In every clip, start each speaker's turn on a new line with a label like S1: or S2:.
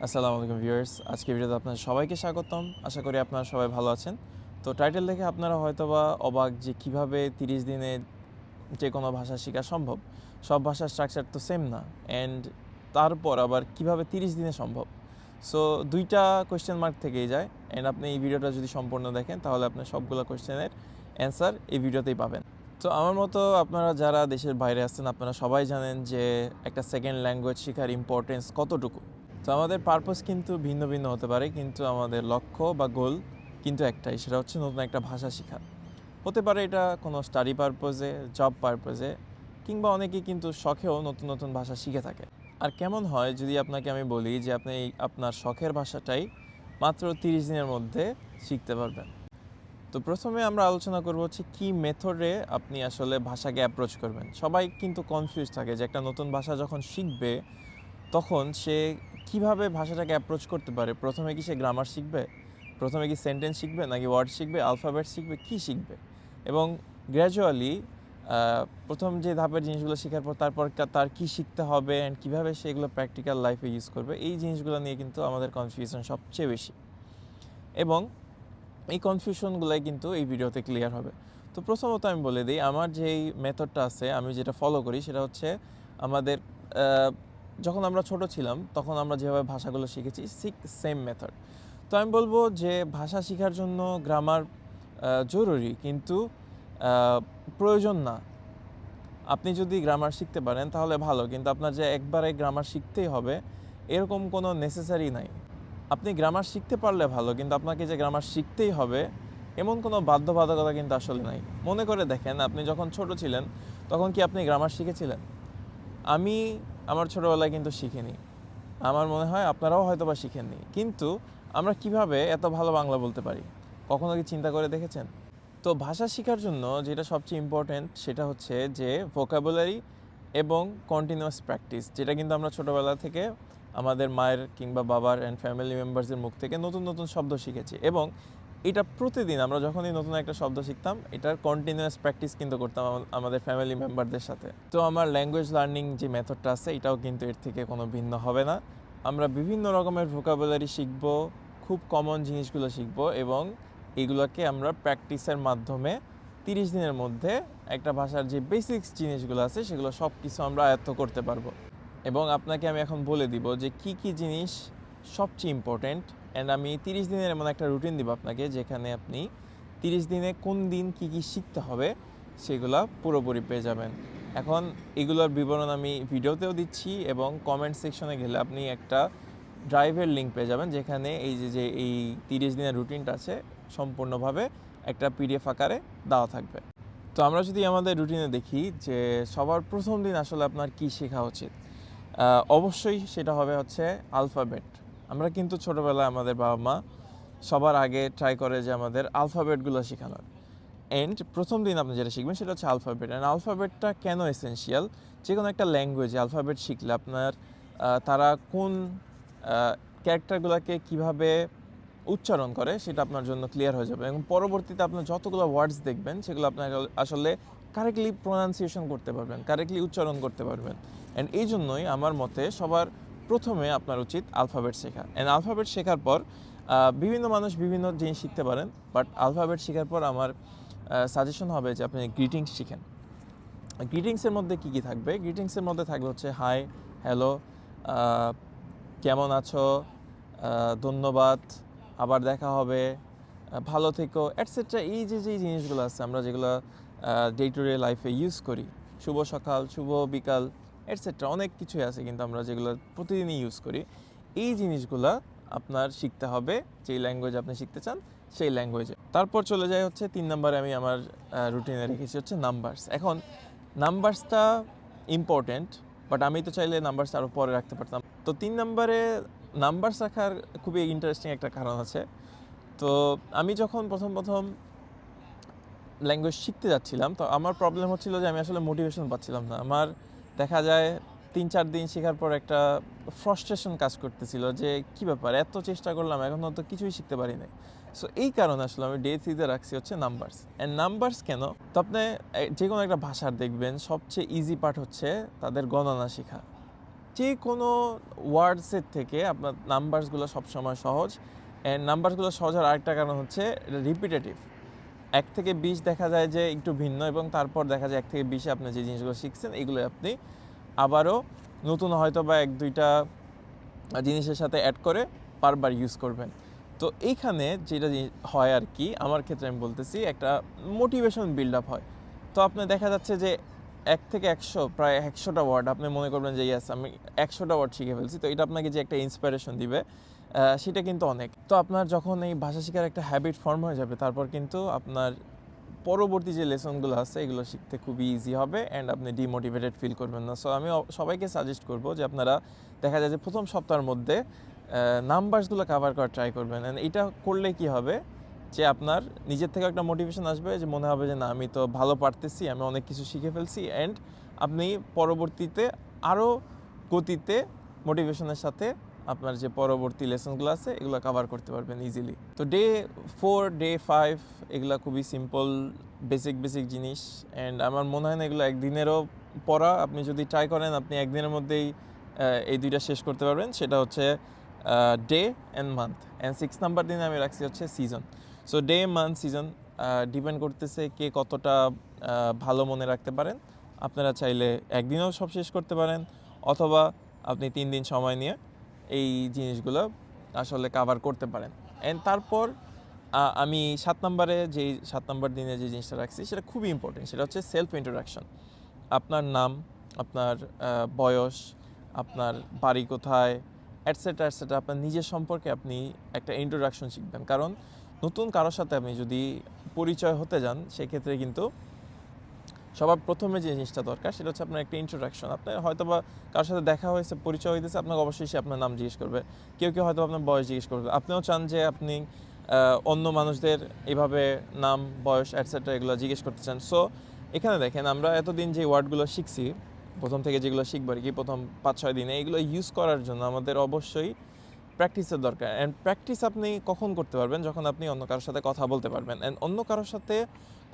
S1: আসসালামু আলাইকুম ভিউয়ার্স, আজকে ভিডিওতে আপনাদের সবাইকে স্বাগতম। আশা করি আপনারা সবাই ভালো আছেন। তো টাইটেল দেখে আপনারা হয়তোবা অবাক যে কিভাবে 30 দিনে যে কোনো ভাষা শেখা সম্ভব। সব ভাষার স্ট্রাকচার তো সেম না, অ্যান্ড তারপর আবার কিভাবে 30 দিনে সম্ভব। সো দুইটা কোয়েশ্চেন মার্ক থেকেই যায়, অ্যান্ড আপনি এই ভিডিওটা যদি সম্পূর্ণ দেখেন তাহলে আপনি সবগুলো কোয়েশ্চেনের অ্যান্সার এই ভিডিওতেই পাবেন। তো আমার মতো আপনারা যারা দেশের বাইরে আছেন আপনারা সবাই জানেন যে একটা সেকেন্ড ল্যাঙ্গুয়েজ শেখার ইম্পর্টেন্স কতটুকু। তো আমাদের পারপাস কিন্তু ভিন্ন ভিন্ন হতে পারে, কিন্তু আমাদের লক্ষ্য বা গোল কিন্তু একটাই, সেটা হচ্ছে নতুন একটা ভাষা শেখা। হতে পারে এটা কোনো স্টাডি পারপোজে, জব পারপোজে, কিংবা অনেকেই কিন্তু শখেও নতুন নতুন ভাষা শিখে থাকে। আর কেমন হয় যদি আপনাকে আমি বলি যে আপনি আপনার শখের ভাষাটাই মাত্র 30 দিনের মধ্যে শিখতে পারবেন। তো প্রথমে আমরা আলোচনা করব হচ্ছে কী মেথডে আপনি আসলে ভাষাকে অ্যাপ্রোচ করবেন। সবাই কিন্তু কনফিউজ থাকে যে একটা নতুন ভাষা যখন শিখবে তখন সে কিভাবে ভাষাটাকে অ্যাপ্রোচ করতে পারে। প্রথমে কি সে গ্রামার শিখবে, প্রথমে কি সেন্টেন্স শিখবে, নাকি ওয়ার্ড শিখবে, আলফাবেট শিখবে, কি শিখবে? এবং গ্র্যাজুয়ালি প্রথম যে ধাপের জিনিসগুলো শেখার পর তারপর তার কী শিখতে হবে অ্যান্ড কীভাবে সেগুলো প্র্যাকটিক্যাল লাইফে ইউজ করবে, এই জিনিসগুলো নিয়ে কিন্তু আমাদের কনফিউশন সবচেয়ে বেশি। এবং এই কনফিউশনগুলাই কিন্তু এই ভিডিওতে ক্লিয়ার হবে। তো প্রথমত আমি বলে দিই, আমার যেই মেথডটা আছে, আমি যেটা ফলো করি সেটা হচ্ছে আমাদের যখন আমরা ছোট ছিলাম তখন আমরা যেভাবে ভাষাগুলো শিখেছি সেম মেথড। তো আমি বলবো যে ভাষা শেখার জন্য গ্রামার জরুরি, কিন্তু প্রয়োজন না। আপনি যদি গ্রামার শিখতে পারেন তাহলে ভালো, কিন্তু আপনার যে একবারে গ্রামার শিখতেই হবে এরকম কোনো নেসেসারি নাই। আপনি গ্রামার শিখতে পারলে ভালো, কিন্তু আপনাকে যে গ্রামার শিখতেই হবে এমন কোনো বাধ্যবাধকতা কিন্তু আসলে নাই। মনে করে দেখেন, আপনি যখন ছোট ছিলেন তখন কি আপনি গ্রামার শিখেছিলেন? আমি আমার ছোটোবেলায় কিন্তু শিখিনি। আমার মনে হয় আপনারাও হয়তো বা শিখেননি। কিন্তু আমরা কিভাবে এত ভালো বাংলা বলতে পারি, কখনো কি চিন্তা করে দেখেছেন? তো ভাষা শেখার জন্য যেটা সবচেয়ে ইম্পর্ট্যান্ট সেটা হচ্ছে যে ভোকাবুলারি এবং কন্টিনিউয়াস প্র্যাকটিস, যেটা কিন্তু আমরা ছোটোবেলা থেকে আমাদের মায়ের কিংবা বাবার অ্যান্ড ফ্যামিলি মেম্বার্সের মুখ থেকে নতুন নতুন শব্দ শিখেছি, এবং এটা প্রতিদিন আমরা যখনই নতুন একটা শব্দ শিখতাম এটার কন্টিনিউয়াস প্র্যাকটিস কিন্তু করতাম আমাদের ফ্যামিলি মেম্বারদের সাথে। তো আমার ল্যাঙ্গুয়েজ লার্নিং যে মেথডটা আছে এটাও কিন্তু এর থেকে কোনো ভিন্ন হবে না। আমরা বিভিন্ন রকমের ভোকাবুলারি শিখব, খুব কমন জিনিসগুলো শিখব, এবং এগুলোকে আমরা প্র্যাকটিসের মাধ্যমে 30 দিনের মধ্যে একটা ভাষার যে বেসিক্স জিনিসগুলো আছে সেগুলো সব কিছু আমরা আয়ত্ত করতে পারবো। এবং আপনাকে আমি এখন বলে দিব যে কি কি জিনিস সবচেয়ে ইম্পর্ট্যান্ট, অ্যান্ড আমি 30 দিনের এমন একটা রুটিন দিব আপনাকে যেখানে আপনি 30 দিনে কোন দিন কি কি শিখতে হবে সেগুলো পুরোপুরি পেয়ে যাবেন। এখন এগুলোর বিবরণ আমি ভিডিওতেও দিচ্ছি, এবং কমেন্ট সেকশনে গেলে আপনি একটা ড্রাইভের লিঙ্ক পেয়ে যাবেন যেখানে এই যে এই 30 দিনের রুটিনটা আছে সম্পূর্ণভাবে একটা পিডিএফ আকারে দেওয়া থাকবে। তো আমরা যদি আমাদের রুটিনে দেখি যে সবার প্রথম দিন আসলে আপনার কি শেখা উচিত, অবশ্যই সেটা হবে হচ্ছে আলফাবেট। আমরা কিন্তু ছোটোবেলায় আমাদের বাবা মা সবার আগে ট্রাই করে যে আমাদের আলফাবেটগুলো শেখানোর। অ্যান্ড প্রথম দিন আপনি যেটা শিখবেন সেটা হচ্ছে আলফাবেট। অ্যান্ড আলফাবেটটা কেন এসেনশিয়াল? যে কোনো একটা ল্যাঙ্গুয়েজে আলফাবেট শিখলে আপনার তারা কোন ক্যারেক্টারগুলোকে কীভাবে উচ্চারণ করে সেটা আপনার জন্য ক্লিয়ার হয়ে যাবে, এবং পরবর্তীতে আপনার যতগুলো ওয়ার্ডস দেখবেন সেগুলো আপনার আসলে কারেক্টলি প্রোনাউন্সিয়েশন করতে পারবেন, কারেক্টলি উচ্চারণ করতে পারবেন। অ্যান্ড এই জন্যই আমার মতে সবার প্রথমে আপনার উচিত আলফাবেট শেখা। অ্যান্ড আলফাবেট শেখার পর বিভিন্ন মানুষ বিভিন্ন জিনিস শিখতে পারেন, বাট আলফাবেট শেখার পর আমার সাজেশন হবে যে আপনি গ্রিটিংস শিখেন। গ্রিটিংসের মধ্যে কী কী থাকবে? গ্রিটিংসের মধ্যে থাকবে হচ্ছে হাই, হ্যালো, কেমন আছো, ধন্যবাদ, আবার দেখা হবে, ভালো থেকো, এটসেট্রা। এই যে জিনিসগুলো আছে আমরা যেগুলো ডে টু ডে লাইফে ইউজ করি, শুভ সকাল, শুভ বিকাল, এটসেট্রা, অনেক কিছুই আছে কিন্তু আমরা যেগুলো প্রতিদিনই ইউজ করি। এই জিনিসগুলো আপনার শিখতে হবে যেই ল্যাঙ্গুয়েজ আপনি শিখতে চান সেই ল্যাঙ্গুয়েজে। তারপর চলে যায় হচ্ছে 3 নম্বরে, আমি আমার রুটিনে রেখেছি হচ্ছে নাম্বারস। এখন নাম্বারসটা ইম্পর্টেন্ট, বাট আমি তো চাইলে নাম্বারস আরও পরে রাখতে পারতাম। তো 3 নম্বরে নাম্বারস রাখার খুবই ইন্টারেস্টিং একটা কারণ আছে। তো আমি যখন প্রথম ল্যাঙ্গুয়েজ শিখতে যাচ্ছিলাম তো আমার প্রবলেম হচ্ছিল যে আমি আসলে মোটিভেশন পাচ্ছিলাম না। আমার দেখা যায় 3-4 দিন শেখার পর একটা ফ্রাস্ট্রেশন কাজ করতেছিল যে কী ব্যাপার, এত চেষ্টা করলাম এখনও তো কিছুই শিখতে পারি নাই। সো এই কারণে আসলে আমি ডে 3-তে রাখছি হচ্ছে নাম্বারস। অ্যান্ড নাম্বারস কেন? তো আপনি যে কোনো একটা ভাষার দেখবেন সবচেয়ে ইজি পার্ট হচ্ছে তাদের গণনা শেখা। যে কোনো ওয়ার্ডসের থেকে আপনার নাম্বারসগুলো সবসময় সহজ, অ্যান্ড নাম্বারসগুলো সহজ হওয়ার আরেকটা কারণ হচ্ছে রিপিটেটিভ। 1 থেকে 20 দেখা যায় যে একটু ভিন্ন, এবং তারপর দেখা যায় 1 থেকে 20-এ আপনি যে জিনিসগুলো শিখছেন এগুলো আপনি আবারও নতুন হয়তো বা 1-2টা জিনিসের সাথে অ্যাড করে বারবার ইউজ করবেন। তো এইখানে যেটা হয় আর কি, আমার ক্ষেত্রে আমি বলতেছি, একটা মোটিভেশন বিল্ড আপ হয়। তো আপনি দেখা যাচ্ছে যে 1 থেকে 100 প্রায় 100টা ওয়ার্ড আপনি মনে করবেন যে ইয়েস আমি 100টা ওয়ার্ড শিখে ফেলছি। তো এটা আপনাকে যে একটা ইন্সপিরেশন দিবে সেটা কিন্তু অনেক। তো আপনার যখন এই ভাষা শেখার একটা হ্যাবিট ফর্ম হয়ে যাবে, তারপর কিন্তু আপনার পরবর্তী যে লেসনগুলো আছে এগুলো শিখতে খুবই ইজি হবে, অ্যান্ড আপনি ডিমোটিভেটেড ফিল করবেন না। সো আমি সবাইকে সাজেস্ট করব যে আপনারা দেখা যায় যে প্রথম সপ্তাহের মধ্যে নাম্বারসগুলো কভার করার ট্রাই করবেন। অ্যান্ড এটা করলে কি হবে যে আপনার নিজের থেকে একটা মোটিভেশন আসবে, যে মনে হবে যে না আমি তো ভালো পারতেছি, আমি অনেক কিছু শিখে ফেলছি, অ্যান্ড আপনি পরবর্তীতে আরও গতিতে মোটিভেশনের সাথে আপনার যে পরবর্তী লেসনগুলো আছে এগুলো কভার করতে পারবেন ইজিলি। তো ডে 4, ডে 5 এগুলো খুবই সিম্পল বেসিক জিনিস, অ্যান্ড আমার মনে হয় না এগুলো একদিনেরও পড়া। আপনি যদি ট্রাই করেন আপনি একদিনের মধ্যেই এই 2টা শেষ করতে পারবেন। সেটা হচ্ছে day and month, and 6 number দিনে আমি রাখছি হচ্ছে season. So day, month, season depend করতেছে কে কতটা ভালো মনে রাখতে পারেন। আপনারা চাইলে একদিনেও সব শেষ করতে পারেন, অথবা আপনি 3 দিন সময় নিয়ে এই জিনিসগুলো আসলে কভার করতে পারেন। অ্যান্ড তারপর আমি 7 নাম্বারে 7 নাম্বার দিনে যে জিনিসটা রাখছি সেটা খুবই ইম্পর্টেন্ট। সেটা হচ্ছে সেলফ ইন্ট্রোডাকশন। আপনার নাম, আপনার বয়স, আপনার বাড়ি কোথায়, এটসেট্রা আপনার নিজের সম্পর্কে আপনি একটা ইন্ট্রোডাকশন শিখবেন। কারণ নতুন কারোর সাথে আপনি যদি পরিচয় হতে যান, সেক্ষেত্রে কিন্তু সবার প্রথমে যে জিনিসটা দরকার সেটা হচ্ছে আপনার একটা ইন্ট্রোডাকশন। আপনার হয়তো বা কারোর সাথে দেখা হয়েছে, পরিচয় হইতেছে, আপনাকে অবশ্যই সে আপনার নাম জিজ্ঞেস করবে। কেউ হয়তো আপনার বয়স জিজ্ঞেস করবে। আপনিও চান যে আপনি অন্য মানুষদের এভাবে নাম, বয়স, এটসেট্রা এগুলো জিজ্ঞেস করতে চান। সো এখানে দেখেন আমরা এতদিন যে ওয়ার্ডগুলো শিখছি, প্রথম থেকে যেগুলো শিখবো আর কি, প্রথম 5-6 দিনে এগুলো ইউজ করার জন্য আমাদের অবশ্যই প্র্যাকটিসের দরকার। অ্যান্ড প্র্যাকটিস আপনি কখন করতে পারবেন? যখন আপনি অন্য কারোর সাথে কথা বলতে পারবেন। অ্যান্ড অন্য কারোর সাথে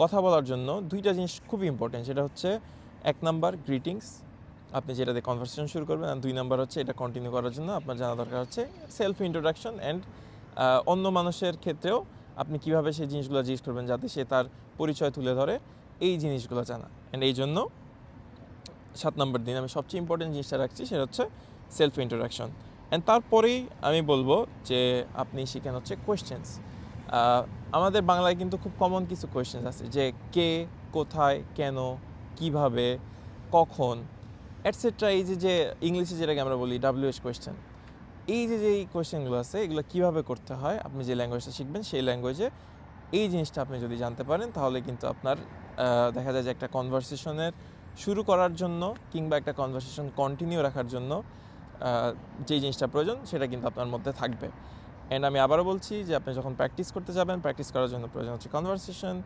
S1: কথা বলার জন্য 2টা জিনিস খুবই ইম্পর্টেন্ট। সেটা হচ্ছে 1 নাম্বার গ্রিটিংস, আপনি যেটা দিয়ে কনভারসেশন শুরু করবেন, আর 2 নাম্বার হচ্ছে এটা কন্টিনিউ করার জন্য আপনার জানা দরকার হচ্ছে সেলফ ইন্ট্রোডাকশন, অ্যান্ড অন্য মানুষের ক্ষেত্রেও আপনি কীভাবে সেই জিনিসগুলো জিজ্ঞেস করবেন যাতে সে তার পরিচয় তুলে ধরে, এই জিনিসগুলো জানা। অ্যান্ড এই জন্য 7 নাম্বার দিন আমি সবচেয়ে ইম্পর্টেন্ট জিনিসটা রাখছি, সেটা হচ্ছে সেলফ ইন্ট্রোডাকশন। অ্যান্ড তারপরেই আমি বলবো যে আপনি শিখেন হচ্ছে কোয়েশ্চেন্স। আমাদের বাংলায় কিন্তু খুব কমন কিছু কোয়েশ্চেন্স আছে, যে কে, কোথায়, কেন, কিভাবে, কখন, এটসেট্রা। এই যে ইংলিশে যেটাকে আমরা বলি WH কোয়েশ্চেন, এই যে কোয়েশ্চেনগুলো আছে এগুলো কীভাবে করতে হয়, আপনি যে ল্যাঙ্গুয়েজটা শিখবেন সেই ল্যাঙ্গুয়েজে এই জিনিসটা আপনি যদি জানতে পারেন, তাহলে কিন্তু আপনার দেখা যায় যে একটা কনভারসেশনের শুরু করার জন্য কিংবা একটা কনভারসেশন কন্টিনিউ রাখার জন্য যে জিনিসটা প্রয়োজন সেটা কিন্তু আপনার মধ্যে থাকবে। অ্যান্ড আমি আবারও বলছি যে আপনি যখন প্র্যাকটিস করতে যাবেন, প্র্যাকটিস করার জন্য প্রয়োজন হচ্ছে কনভারসেশন।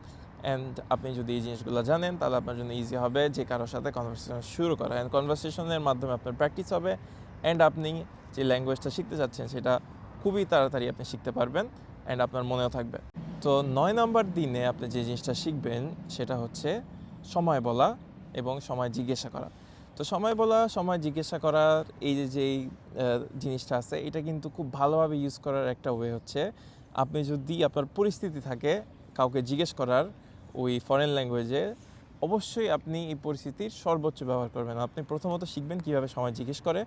S1: অ্যান্ড আপনি যদি এই জিনিসগুলো জানেন, তাহলে আপনার জন্য ইজি হবে যে কারোর সাথে কনভারসেশন শুরু করা। অ্যান্ড কনভারসেশনের মাধ্যমে আপনার প্র্যাকটিস হবে, অ্যান্ড আপনি যে ল্যাঙ্গুয়েজটা শিখতে চাচ্ছেন সেটা খুবই তাড়াতাড়ি আপনি শিখতে পারবেন, অ্যান্ড আপনার মনেও থাকবে। তো 9 নাম্বার দিনে আপনি যে জিনিসটা শিখবেন সেটা হচ্ছে সময় বলা এবং সময় জিজ্ঞাসা করা। তো সময় বলা, সময় জিজ্ঞাসা করার এই যেই জিনিসটা আছে, এটা কিন্তু খুব ভালোভাবে ইউজ করার একটা ওয়ে হচ্ছে, আপনি যদি আপনার পরিস্থিতি থাকে কাউকে জিজ্ঞেস করার ওই ফরেন ল্যাঙ্গুয়েজে, অবশ্যই আপনি এই পরিস্থিতির সর্বোচ্চ ব্যবহার করবেন। আপনি প্রথমত শিখবেন কীভাবে সময় জিজ্ঞেস করে,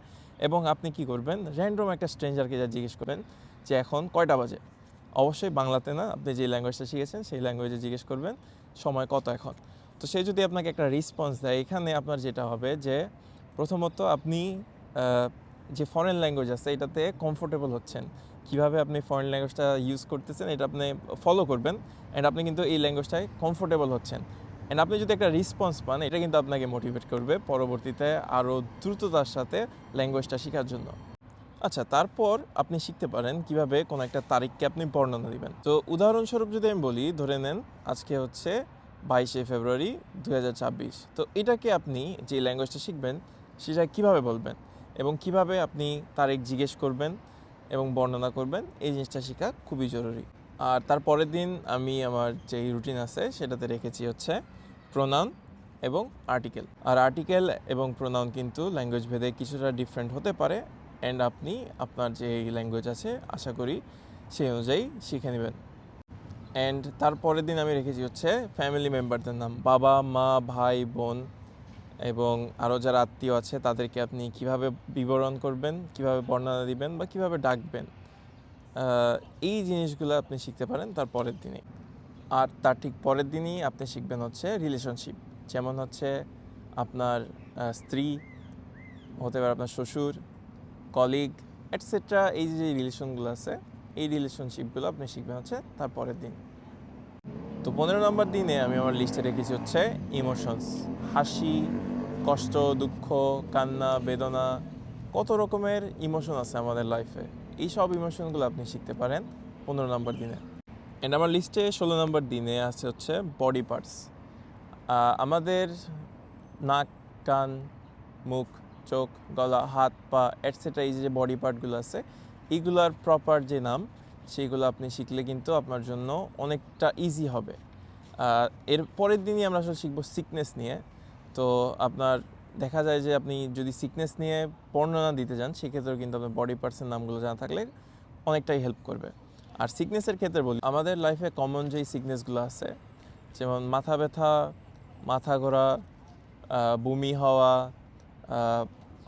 S1: এবং আপনি কি করবেন, র্যান্ডম একটা স্ট্রেঞ্জারকে যা জিজ্ঞেস করবেন যে এখন কয়টা বাজে। অবশ্যই বাংলাতে না, আপনি যে ল্যাঙ্গুয়েজটা শিখেছেন সেই ল্যাঙ্গুয়েজে জিজ্ঞেস করবেন সময় কত এখন। তো সে যদি আপনাকে একটা রেসপন্স দেয়, এখানে আপনার যেটা হবে যে প্রথমত আপনি যে ফরেন ল্যাঙ্গুয়েজ আছে এটাতে কমফোর্টেবল হচ্ছেন, কিভাবে আপনি ফরেন ল্যাঙ্গুয়েজটা ইউজ করতেছেন এটা আপনি ফলো করবেন, অ্যান্ড আপনি কিন্তু এই ল্যাঙ্গুয়েজটায় কমফোর্টেবল হচ্ছেন। অ্যান্ড আপনি যদি একটা রেসপন্স পান, এটা কিন্তু আপনাকে মোটিভেট করবে পরবর্তীতে আরও দ্রুততার সাথে ল্যাঙ্গুয়েজটা শেখার জন্য। আচ্ছা, তারপর আপনি শিখতে পারেন কিভাবে কোনো একটা তারিখকে আপনি বর্ণনা দিবেন। তো উদাহরণস্বরূপ যদি আমি বলি, ধরে নেন আজকে হচ্ছে 22শে ফেব্রুয়ারি 2026। তো এটাকে আপনি যে ল্যাঙ্গুয়েজটা শিখবেন সেটা কিভাবে বলবেন, এবং কিভাবে আপনি তারিখ জিজ্ঞেস করবেন এবং বর্ণনা করবেন, এই জিনিসটা শেখা খুবই জরুরি। আর তার পরের দিন আমি আমার যে রুটিন আছে সেটাতে রেখেছি হচ্ছে প্রোনাউন, এবং আর্টিকেল। আর আর্টিকেল এবং প্রোনাউন কিন্তু ল্যাঙ্গুয়েজ ভেদে কিছুটা ডিফারেন্ট হতে পারে, অ্যান্ড আপনি আপনার যে ল্যাঙ্গুয়েজ আছে আশা করি সেই অনুযায়ী শিখে নেবেন। অ্যান্ড তারপরের দিন আমি রেখেছি হচ্ছে ফ্যামিলি মেম্বারদের নাম, বাবা মা ভাই বোন এবং আরও যারা আত্মীয় আছে তাদেরকে আপনি কিভাবে বিবরণ করবেন, কিভাবে বর্ণনা দিবেন বা কিভাবে ডাকবেন, এই জিনিসগুলো আপনি শিখতে পারেন তার পরের দিনে। আর তার ঠিক পরের দিনই আপনি শিখবেন হচ্ছে রিলেশনশিপ, যেমন হচ্ছে আপনার স্ত্রী, হতে পারে আপনার শ্বশুর, কলিগ এটসেট্রা। এই যে রিলেশনগুলো আছে এই রিলেশনশিপগুলো আপনি শিখবেন হচ্ছে তার পরের দিন। তো 15 নম্বর দিনে আমি আমার লিস্টে রেখেছি হচ্ছে ইমোশনস, হাসি, কষ্ট, দুঃখ, কান্না, বেদনা, কত রকমের ইমোশন আছে আমাদের লাইফে। এই সব ইমোশনগুলো আপনি শিখতে পারেন 15 নম্বর দিনে। অ্যান্ড আমার লিস্টে 16 নম্বর দিনে আছে হচ্ছে বডি পার্টস। আমাদের নাক, কান, মুখ, চোখ, গলা, হাত, পা এটসেট্রা, এই যে বডি পার্টগুলো আছে এইগুলার প্রপার যে নাম সেইগুলো আপনি শিখলে কিন্তু আপনার জন্য অনেকটা ইজি হবে। এর পরের দিনই আমরা আসলে শিখবো সিকনেস নিয়ে। তো আপনার দেখা যায় যে আপনি যদি সিকনেস নিয়ে বর্ণনা দিতে যান সেক্ষেত্রেও কিন্তু আপনার বডি পার্টসের নামগুলো জানা থাকলে অনেকটাই হেল্প করবে। আর সিকনেসের ক্ষেত্রে বলি, আমাদের লাইফে কমন যেই সিকনেসগুলো আছে যেমন মাথা ব্যথা, মাথা ঘোরা, বমি হওয়া,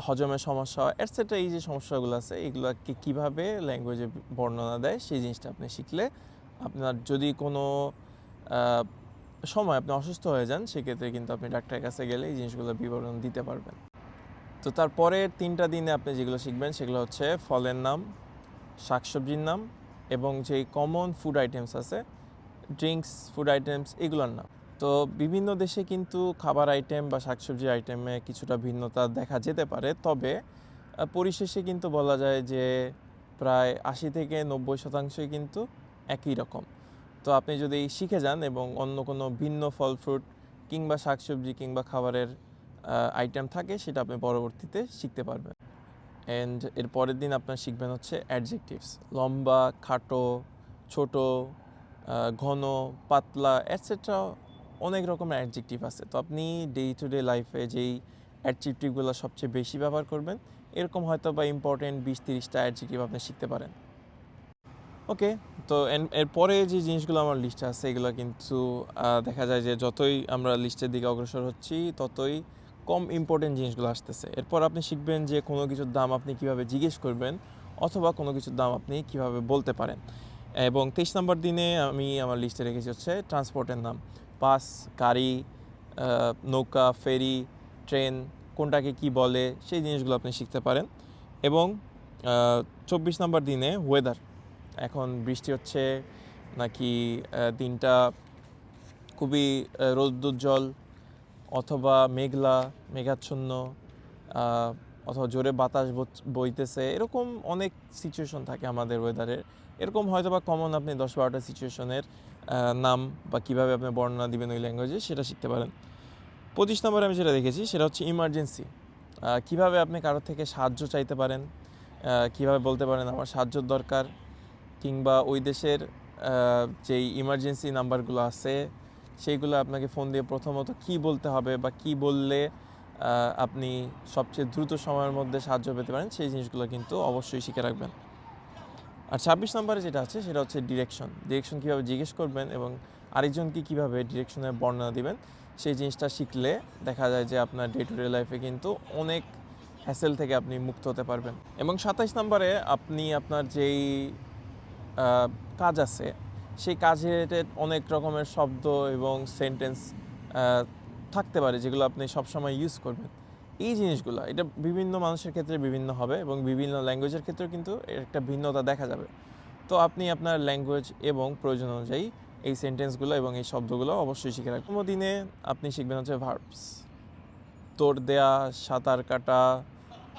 S1: হজমের সমস্যা এটসেট্রা, এই যে সমস্যাগুলো আছে এগুলোকে কীভাবে ল্যাঙ্গুয়েজে বর্ণনা দেয় সেই জিনিসটা আপনি শিখলে আপনার যদি কোনো সময় আপনি অসুস্থ হয়ে যান সেক্ষেত্রে কিন্তু আপনি ডাক্তারের কাছে গেলে এই জিনিসগুলো বিবরণ দিতে পারবেন। তো তারপরের 3টা দিনে আপনি যেগুলো শিখবেন সেগুলো হচ্ছে ফলের নাম, শাকসবজির নাম এবং যেই কমন ফুড আইটেমস আছে, ড্রিঙ্কস, ফুড আইটেমস এগুলোর নাম। তো বিভিন্ন দেশে কিন্তু খাবার আইটেম বা শাকসবজির আইটেমে কিছুটা ভিন্নতা দেখা যেতে পারে, তবে পরিশেষে কিন্তু বলা যায় যে প্রায় 80-90% কিন্তু একই রকম। তো আপনি যদি শিখে যান এবং অন্য কোনো ভিন্ন ফল ফ্রুট কিংবা শাকসবজি কিংবা খাবারের আইটেম থাকে সেটা আপনি পরবর্তীতে শিখতে পারবেন। অ্যান্ড এর পরের দিন আপনার শিখবেন হচ্ছে অ্যাডজেক্টিভস, লম্বা, খাটো, ছোট, ঘন, পাতলা এটসেট্রা, অনেক রকমের অ্যাডজেক্টিভ আছে। তো আপনি ডে টু ডে লাইফে যেই অ্যাডজেক্টিভগুলো সবচেয়ে বেশি ব্যবহার করবেন এরকম হয়তো বা ইম্পর্টেন্ট 20-30টা অ্যাডজেক্টিভ আপনি শিখতে পারেন। ওকে, তো এরপরে যে জিনিসগুলো আমার লিস্টে আছে এগুলো কিন্তু দেখা যায় যে যতই আমরা লিস্টের দিকে অগ্রসর হচ্ছি ততই কম ইম্পর্টেন্ট জিনিসগুলো আসতেছে। এরপর আপনি শিখবেন যে কোনো কিছুর দাম আপনি কিভাবে জিজ্ঞেস করবেন অথবা কোনো কিছুর দাম আপনি কিভাবে বলতে পারেন। এবং 23 নম্বর দিনে আমি আমার লিস্টে রেখেছি হচ্ছে ট্রান্সপোর্টের নাম, বাস, গাড়ি, নৌকা, ফেরি, ট্রেন, কোনটাকে কি বলে সেই জিনিসগুলো আপনি শিখতে পারেন। এবং 24 নম্বর দিনে ওয়েদার, এখন বৃষ্টি হচ্ছে নাকি দিনটা খুবই রৌদ্রোজ্জ্বল অথবা মেঘলা, মেঘাচ্ছন্ন, অথবা জোরে বাতাস বইতেছে, এরকম অনেক সিচুয়েশন থাকে আমাদের ওয়েদারের। এরকম হয়তো বা কমন আপনি 10-12টা সিচুয়েশনের নাম বা কীভাবে আপনি বর্ণনা দিবেন ওই ল্যাঙ্গুয়েজে সেটা শিখতে পারেন। 25 নম্বরে আমি যেটা দেখেছি সেটা হচ্ছে ইমার্জেন্সি, কীভাবে আপনি কারোর থেকে সাহায্য চাইতে পারেন, কীভাবে বলতে পারেন আমার সাহায্যর দরকার, কিংবা ওই দেশের যেই ইমার্জেন্সি নাম্বারগুলো আছে সেইগুলো আপনাকে ফোন দিয়ে প্রথমত কি বলতে হবে বা কি বললে আপনি সবচেয়ে দ্রুত সময়ের মধ্যে সাহায্য পেতে পারেন সেই জিনিসগুলো কিন্তু অবশ্যই শিখে রাখবেন। আর 26 নম্বরে যেটা আছে সেটা হচ্ছে ডিরেকশন কীভাবে জিজ্ঞেস করবেন এবং আরেকজনকে কীভাবে ডিরেকশনের বর্ণনা দিবেন সেই জিনিসটা শিখলে দেখা যায় যে আপনার ডে টু ডে লাইফে কিন্তু অনেক হ্যাসেল থেকে আপনি মুক্ত হতে পারবেন। এবং 27 নম্বরে আপনি আপনার যেই কাজ আছে সেই কাজের অনেক রকমের শব্দ এবং সেন্টেন্স থাকতে পারে যেগুলো আপনি সবসময় ইউজ করবেন। এই জিনিসগুলো এটা বিভিন্ন মানুষের ক্ষেত্রে বিভিন্ন হবে এবং বিভিন্ন ল্যাঙ্গুয়েজের ক্ষেত্রেও কিন্তু এর একটা ভিন্নতা দেখা যাবে। তো আপনি আপনার ল্যাঙ্গুয়েজ এবং প্রয়োজন অনুযায়ী এই সেন্টেন্সগুলো এবং এই শব্দগুলো অবশ্যই শিখে রাখবেন। কোনো দিনে আপনি শিখবেন হচ্ছে ভার্বস, দৌড় দেয়া, সাঁতার কাটা,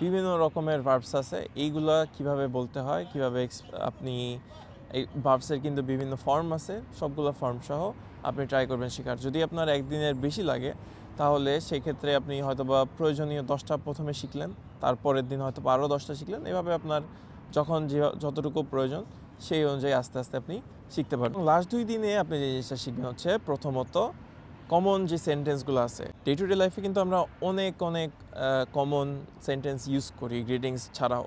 S1: বিভিন্ন রকমের ভার্বস আছে, এইগুলা কিভাবে বলতে হয়, কিভাবে আপনি এই ভার্বসের কিন্তু বিভিন্ন ফর্ম আছে, সবগুলো ফর্ম সহ আপনি ট্রাই করবেন শেখার। যদি আপনার একদিনের বেশি লাগে তাহলে সেক্ষেত্রে আপনি হয়তোবা প্রয়োজনীয় 10টা প্রথমে শিখলেন, তারপরের দিন হয়তো আরও 10টা শিখলেন, এভাবে আপনার যখন যতটুকু প্রয়োজন সেই অনুযায়ী আস্তে আস্তে আপনি শিখতে পারবেন। লাস্ট 2 দিনে আপনি যে জিনিসটা শিখবেন হচ্ছে প্রথমত কমন যে সেন্টেন্সগুলো আছে ডে টু ডে লাইফে কিন্তু আমরা অনেক কমন সেন্টেন্স ইউজ করি গ্রিটিংস ছাড়াও।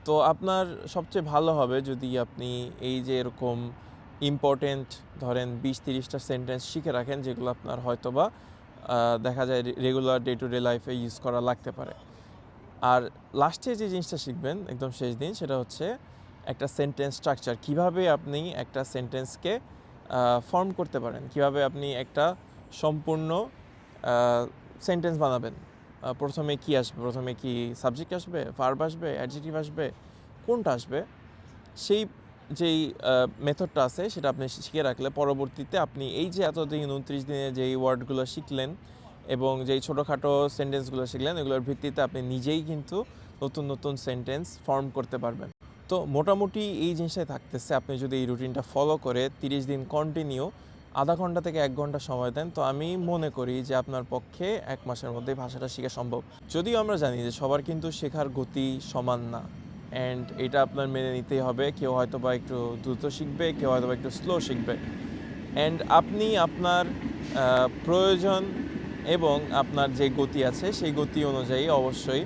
S1: তো আপনার সবচেয়ে ভালো হবে যদি আপনি এই যে এরকম ইম্পর্টেন্ট ধরেন 20-30টা সেন্টেন্স শিখে রাখেন, যেগুলো আপনার হয়তোবা দেখা যায় রেগুলার ডে টু ডে লাইফে ইউজ করা লাগতে পারে। আর লাস্টে যে জিনিসটা শিখবেন একদম শেষ দিন, সেটা হচ্ছে একটা সেন্টেন্স স্ট্রাকচার, কিভাবে আপনি একটা সেন্টেন্সকে ফর্ম করতে পারেন, কিভাবে আপনি একটা সম্পূর্ণ সেন্টেন্স বানাবেন। প্রথমে কি আসবে, প্রথমে কি সাবজেক্ট আসবে, ভার্ব আসবে, অ্যাডজেক্টিভ আসবে, কোনটা আসবে, সেই যেই মেথডটা আছে সেটা আপনি শিখে রাখলে পরবর্তীতে আপনি এই যে এতদিন 29 দিনে যেই ওয়ার্ডগুলো শিখলেন এবং যেই ছোটোখাটো সেন্টেন্সগুলো শিখলেন, এগুলোর ভিত্তিতে আপনি নিজেই কিন্তু নতুন সেন্টেন্স ফর্ম করতে পারবেন। তো মোটামুটি এই জিনিসটাই থাকতেছে। আপনি যদি এই রুটিনটা ফলো করে 30 দিন কন্টিনিউ আধা ঘন্টা থেকে 1 ঘন্টা সময় দেন, তো আমি মনে করি যে আপনার পক্ষে 1 মাসের মধ্যেই ভাষাটা শেখা সম্ভব। যদিও আমরা জানি যে সবার কিন্তু শেখার গতি সমান না, অ্যান্ড এটা আপনার মেনে নিতেই হবে। কেউ হয়তো বা একটু দ্রুত শিখবে, কেউ হয়তো বা একটু স্লো শিখবে, অ্যান্ড আপনি আপনার প্রয়োজন এবং আপনার যে গতি আছে সেই গতি অনুযায়ী অবশ্যই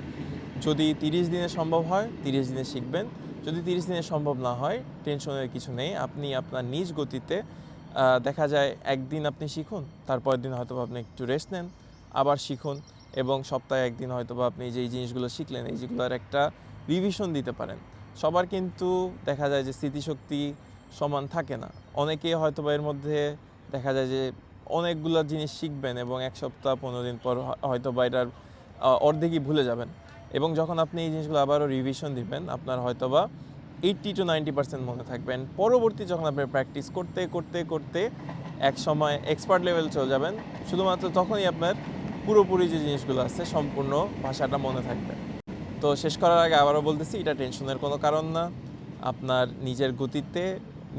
S1: যদি 30 দিনে সম্ভব হয় 30 দিনে শিখবেন। যদি 30 দিনে সম্ভব না হয়, টেনশনের কিছু নেই। আপনি আপনার নিজ গতিতে দেখা যায় একদিন আপনি শিখুন, তারপরের দিন হয়তো আপনি একটু রেস্ট নেন, আবার শিখুন, এবং সপ্তাহে একদিন হয়তো আপনি যেই জিনিসগুলো শিখলেন এই যেগুলোর একটা রিভিশন দিতে পারেন। সবার কিন্তু দেখা যায় যে স্মৃতিশক্তি সমান থাকে না। অনেকেই হয়তো এর মধ্যে দেখা যায় যে অনেকগুলো জিনিস শিখবেন এবং 1 সপ্তাহ 15 দিন পর হয়তো এটার অর্ধেকই ভুলে যাবেন, এবং যখন আপনি এই জিনিসগুলো আবারও রিভিশন দিবেন আপনার হয়তোবা 80-90% মনে থাকবেন। পরবর্তী যখন আপনি প্র্যাকটিস করতে এক সময় এক্সপার্ট লেভেল চলে যাবেন, শুধুমাত্র তখনই আপনার পুরোপুরি যে জিনিসগুলো আছে সম্পূর্ণ ভাষাটা মনে থাকবে। তো শেষ করার আগে আবারও বলতেছি, এটা টেনশনের কোনো কারণ না। আপনার নিজের গতিতে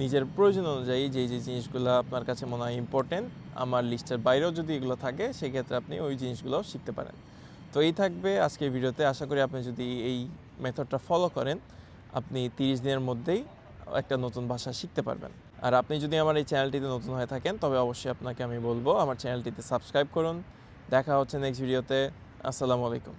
S1: নিজের প্রয়োজন অনুযায়ী যে জিনিসগুলো আপনার কাছে মনে হয় ইম্পর্টেন্ট, আমার লিস্টের বাইরেও যদি এগুলো থাকে সেক্ষেত্রে আপনি ওই জিনিসগুলো শিখতে পারেন। তো এই থাকবে আজকের ভিডিওতে। আশা করি আপনি যদি এই মেথডটা ফলো করেন আপনি 30 দিনের মধ্যেই একটা নতুন ভাষা শিখতে পারবেন। আর আপনি যদি আমার এই চ্যানেলটিতে নতুন হয়ে থাকেন তবে অবশ্যই আপনাকে আমি বলবো আমার চ্যানেলটিতে সাবস্ক্রাইব করুন। দেখা হচ্ছে নেক্সট ভিডিওতে। আসসালামু আলাইকুম।